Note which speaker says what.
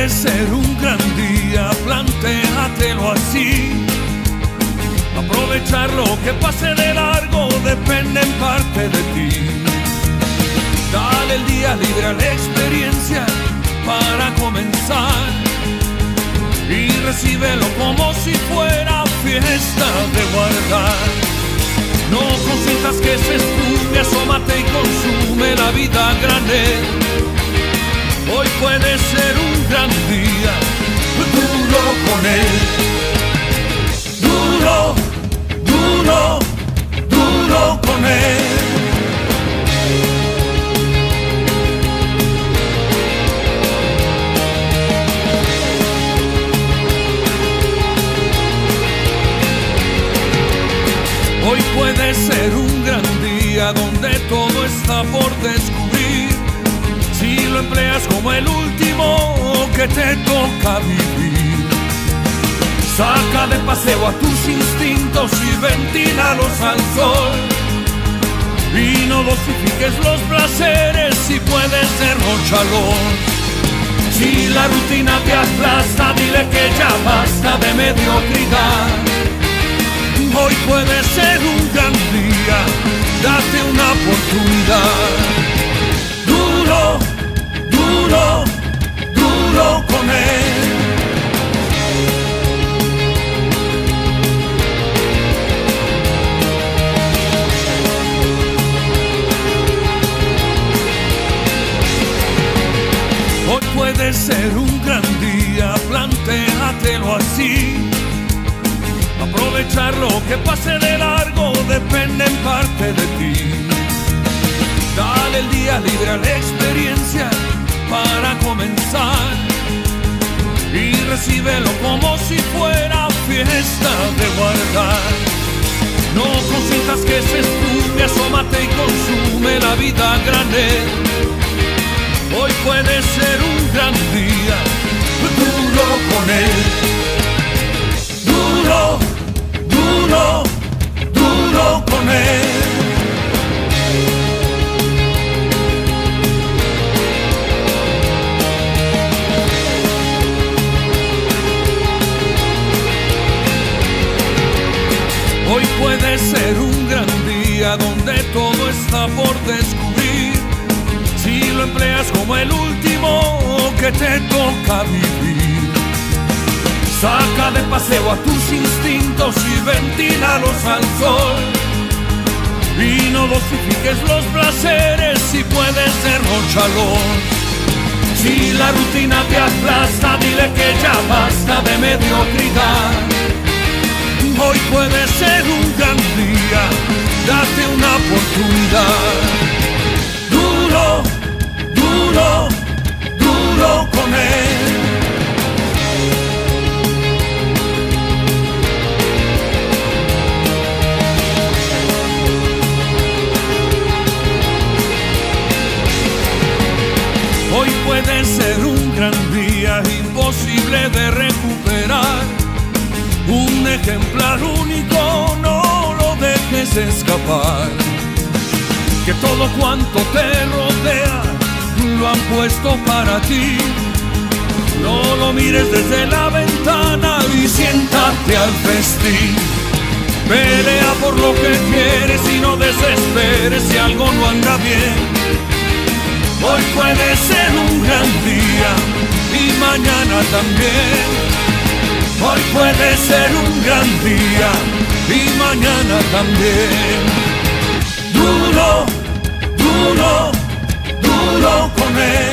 Speaker 1: puede ser un gran día, plantéatelo así. Aprovechar lo que pase de largo depende en parte de ti. Dale el día libre a la experiencia para comenzar y recíbelo como si fuera fiesta de guardar. No consientas que se esfume, asómate y consume la vida grande. Hoy puede ser un gran día, duro con él. Duro, duro, duro con él. Hoy puede ser un gran día donde todo está por descubrir, si lo empleas como el último que te toca vivir. Saca de paseo a tus instintos y ventílalos al sol, y no dosifiques los placeres si puedes derrocharlos. Si la rutina te aplasta, dile que ya basta de mediocridad. Hoy puede ser un gran día, date una oportunidad. Duro, duro, duro con él. Hoy puede ser un gran día, plantéatelo así. Aprovechar lo que pase de largo depende en parte de ti. Dale el día libre a la experiencia para comenzar y recíbelo como si fuera fiesta de guardar. No consientas que se esfume, asómate y consume la vida grande. Hoy puede ser un gran día, duro con él. Duro, duro, duro con él. Hoy puede ser un gran día donde todo está por descubrir, si lo empleas como el último que te toca vivir. Saca de paseo a tus instintos y ventílalos al sol, y no dosifiques los placeres si puedes derrocharlos. Si la rutina te aplasta, dile que ya basta de mediocridad. Hoy puede ser un gran día, date una oportunidad. Duro, duro, duro con él. Hoy puede ser un gran día, imposible de recuperar. Un ejemplar único, no lo dejes escapar. Que todo cuanto te rodea lo han puesto para ti. No lo mires desde la ventana y siéntate al festín. Pelea por lo que quieres y no desesperes si algo no anda bien. Hoy puede ser un gran día y mañana también. Hoy puede ser un gran día y mañana también. Duro, duro, duro con él.